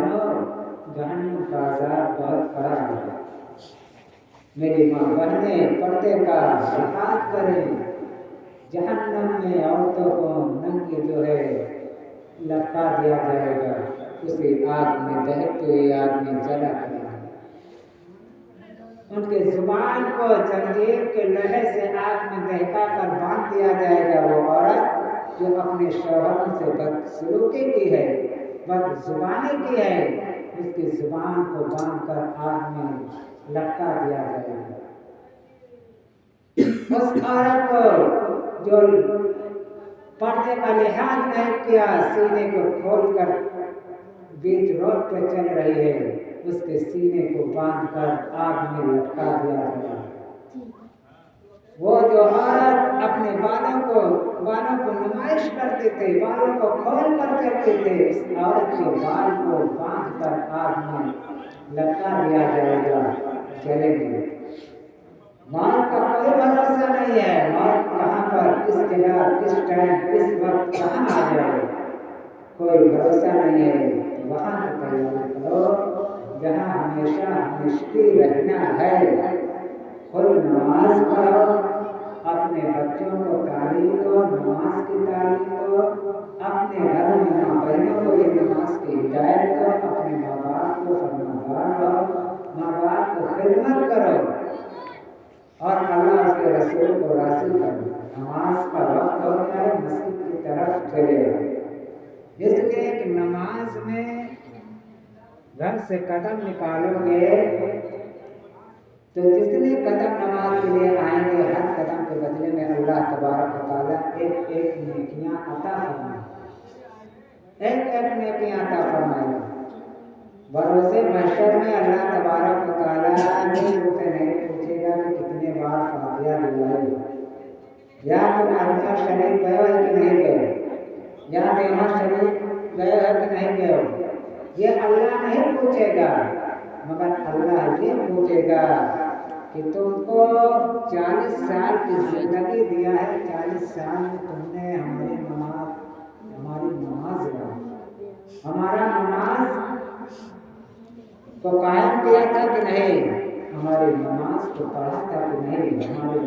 बहनों, जहन्नुम का अज़ाब बहुत कड़ा है। मेरी माँ बहनें पर्दे का लिहाज करें। जहन्नम में औरतों को नंगी जो है लटका दिया जाएगा, उसी आग में दहकती हुई आग में जला करेगा। उनके जुबान को जंजीर के लहे से आग में दहका कर बांध दिया जाएगा। वो औरत जो अपने शौहरों से बदसलूकी की है, बदजुबानी की है, उसकी जुबान को बांध कर आग में लटका दिया जाएगा। उस औरत को जो पर्दे का लिहाज नहीं किया, सीने को खोलकर बीच रोड पर चल रही है, उसके सीने को बांधकर आग में लटका दिया जाएगा। वो जो औरत अपने बालों को नुमाइश करते थे, बालों को खोल कर करते थे, उस औरत के बाल को बांधकर आग में लटका दिया जाएगा, जलेगी। मौत का कोई भरोसा नहीं है। मौत कहाँ पर, किस जगह, किस टाइम, किस वक्त कहाँ आ जाए, कोई भरोसा नहीं है। वहाँ की तैयारी करो जहाँ हमेशा हमेशा रहना है। खुद नमाज पढ़ो, अपने बच्चों को तालीम दो, नमाज की तालीम दो, अपने घर में माँ बहनों को भी नमाज की हिदायत दो, अपने माँ बाप को फरमाबरदार रहो, माँ बाप को खिदमत करो और अल्लाह उसके रसूल को राज़ी करो। नमाज का वक्त हो गया है, मस्जिद की तरफ चले। इसलिए कि नमाज में घर से कदम निकालोगे तो जितने कदम नमाज के लिए आएंगे, हर कदम के बदले में अल्लाह तबारक व तआला एक एक नेकियां अता फरमाएगा, एक एक नेकियां अता फरमाएगा। भरोसे महशर में अल्लाह तबारक व तआला तुमसे नहीं पूछेगा कि कितने बार फातिहा दिलाई, या तुम अरफा शरीफ गए हो कि नहीं गए, या देवा शरीफ गए हो कि नहीं गए हो। ये अल्लाह नहीं पूछेगा, मगर अल्लाह ये पूछेगा कि तुमको 40 साल की जिंदगी दिया है, 40 साल में तुमने हमारी नमाज हमारा नमाज को कायम किया था कि नहीं, हमारी नमाज को पढ़ा था कि नहीं, हमारी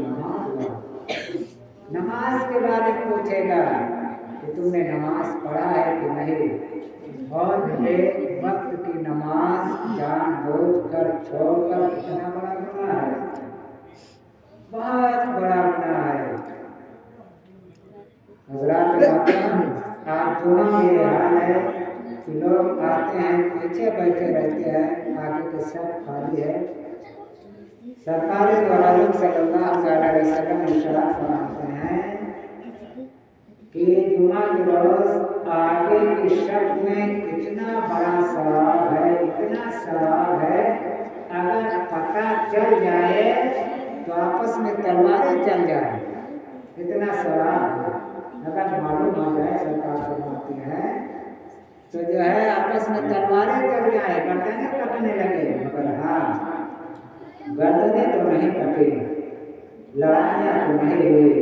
नमाज के बारे में पूछेगा कि तुमने नमाज पढ़ा है कि नहीं। और एक वक्त की नमाज जानबूझकर छोड़कर कितना बड़ा गुनाह है, बहुत बड़ा गुनाह है। हज़रात आज जुमा ये हाल है कि लोग आते हैं, पीछे बैठे रहते हैं, आगे के सब खाली है। सरकार द्वारा सल्लल्लाहु अलैहि वसल्लम इरशाद फरमाते हैं कि जुमा के रोज आगे की शब में इतना बड़ा सवाब है, इतना सवाब है, अगर पता चल जाए तो आपस में तलवारें चल जाए, इतना सवाब है। अगर मालूम हो जाए, सरकार फरमाती है, तो जो है आपस में तलवारें चल जाए, गर्दनें कटने लगे, मगर हाँ गर्दनें तो नहीं कटी, लड़ाइयाँ तो नहीं हुई,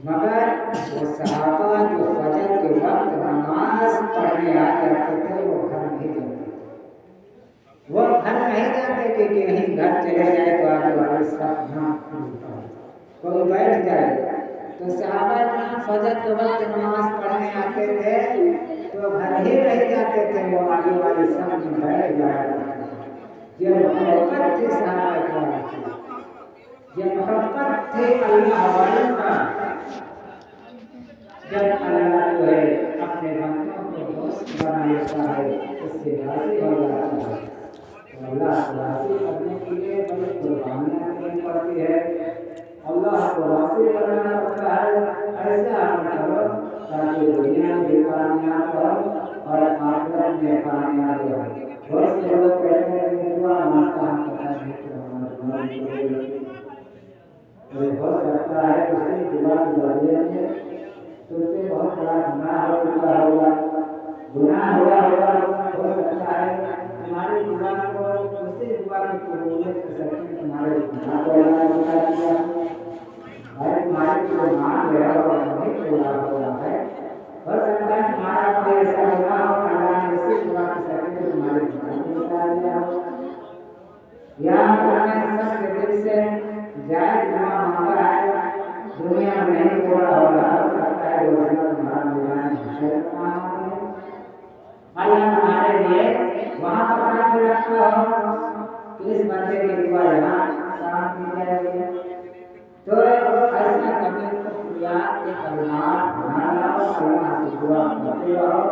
मगर वो सहाबा जो फजर के वक्त नमाज पढ़ने आ जाते थे, वो घर नहीं जाते, वो घर नहीं जाते कि कहीं घर चले जाए तो आगे वाले सब ना कोई बैठ जाए। तो सहाबा इतना फजर के वक्त नमाज पढ़ने आते थे तो घर ही रह जाते थे, वो आगे वाले सब में बैठ जाया। ये मोहब्बत थी सहाबा की, ये मोहब्बत थी अल्लाह वालों का। जब अल्लाह जो है अपने बंदों को दोस्त बना लेता है, उससे राज़ी हो जाता है, तो अल्लाह को राज़ी करने के लिए बड़ी कुर्बानियाँ करनी पड़ती है। अल्लाह को राज़ी करना पड़ता है। ऐसा करो ताकि दुनिया में भी कामयाब हो और आखिरत में कामयाब हो। बहुत से लोग कहते हैं कि दुआ मांगता हम पता नहीं कि हो सकता है उसी दुआ के जरिए में तुमसे बहुत बड़ा गुनाह हो चुका होगा, गुनाह हुआ होगा। हो सकता है तुम्हारी दुआ को, उसी दुआ की कबूलियत के सच्चे तुम्हारे गुनाह को अल्लाह ने बता दिया है। तुम्हारी जो मांग है और नहीं पूरा हो रहा है, हो सकता है तुम्हारा कोई ऐसा गुनाह हो, अल्लाह ने उसी दुआ के सच्चे से जायज जमा मांगा है दुनिया में नहीं थोड़ा और हो सकता है वो तुम्हारा मिलान अल्लाह तुम्हारे लिए वहाँ पर काम रखा हो इस बंदे के दुआ यहाँ शांति जाएगी तो ऐसा कभी याद के कलमात बना लाओ अल्लाह की दुआ करते रहो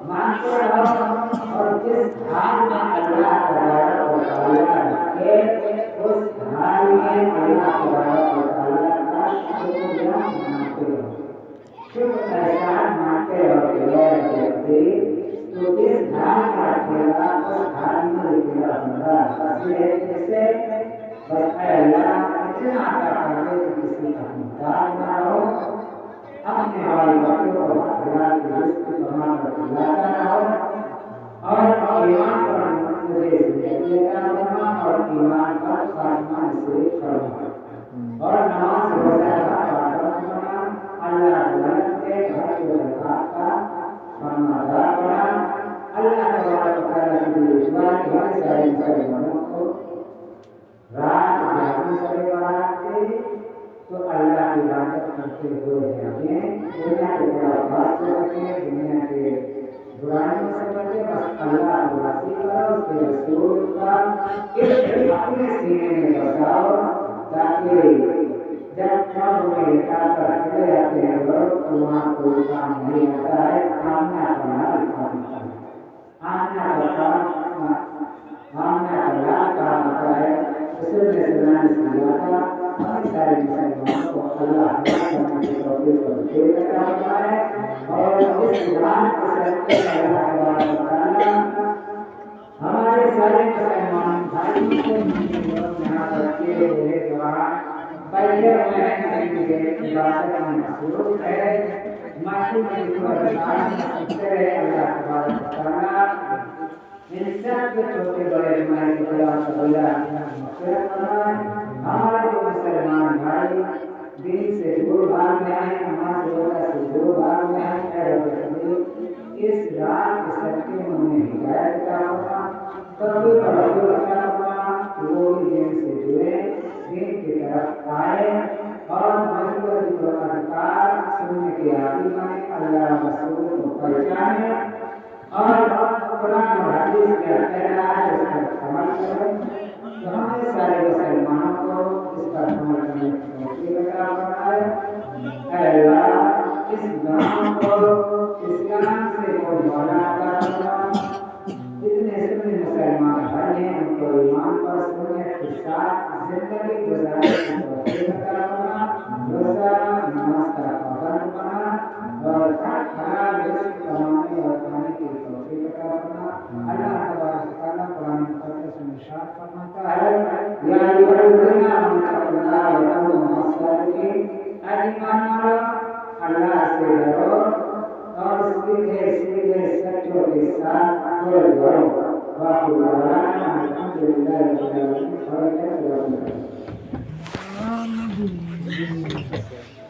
मानते रहो और जिस हाल में अल्लाह तबारक व तआला रखे उस हाल में अल्लाह तबारक व तआला का शुक्रिया मनाते रहो शुक्र एहसान मानते रहो कि व्यक्ति तो जिस हाल में रखेगा उस हाल में रखेगा बंदा इससे बस अल्लाह इतना आता कर दे कि किसी का मुहताज ना हो अपने बाल बच्चों को अल्लाह की रिज़्क़ कमा कर खिलाता रहो और ईमान पर मुझे जिंदगी का फरमा और ईमान पर खात्मा नसीब फरमा और नमाज रोज़ा का पाबंद बना अल्लाह बुलंद के घर को ज़कात का फरमादार बना अल्लाह तबारक व तआला की दुआ की सारे मुसलमानों को रात जागने से बनाते तो अल्लाह की इबादत करते हुए हमें दुनिया के बुराइयों से बचे दुनिया के बुराइयों से बचे बस अल्लाह की राज़ी करो उसके रसूल का अपने सीने में बसाओ ताकि जब कब्र में लेटा कर चले जाते हैं लोग तो वहाँ कोई काम नहीं होता है आमना अपना काम आमना का काम होता है रसूल ने सलाम किया था बहुत सारे मुसलमानों को अल्लाह करने की तौफीक और खेल रखा हुआ है और इस कुरान के सदक़े अल्लाह तबारक व तआला हमारे सारे मुसलमान भाइयों को यहाँ रखे हुए द्वारा पहले मैं की इबादत में मसरूफ़ है माफी की दुआ करते रहे अल्लाह तबारक व तआला इन सब के छोटे बड़े हमारे खुदा सल्लल्लाहु अलैहि वसल्लम हमारे जो मुसलमान भाई दिन से दूर भाग में आए नमाज रोज़ा से दूर भाग में आए इस रात के सदक़े में उन्हें हिदायत का होगा कभी तवज्जो का होगा कि वो भी दिन से जुड़े दिन की तरफ आए और मजबूत को अधिकार सुनने के आदि बने अल्लाह रसूल को पहचाने और कुरान और हदीस के अहकाम उस पर अमल करें तो हमें सारे मुसलमानों को इस पर अमल करने की तौफीक अता फरमाए अल्लाह इस गांव को इस्लाम से मौला का जितने सुन्नी मुसलमान भाई हैं उनको ईमान पर सुन्नत के साथ जिंदगी गुजारने की तौफीक अता फरमा रोज़ा नमाज का पाबंद बना और हलाल रिज़्क़ कमाने और खाने की तौफीक अता फरमा अल्लाह तबारक व तआला कुरान मुक़द्दस में इरशाद फरमाता है या अय्युहल्लज़ीना आमनुल्लाह व कुनू मस्सालिकीन ईमान वालो अल्लाह से डरो और सीधे सीधे सच्चों के साथ बोल करो बाकी अल्हम्दुलिल्लाह रब्बिल आलमीन।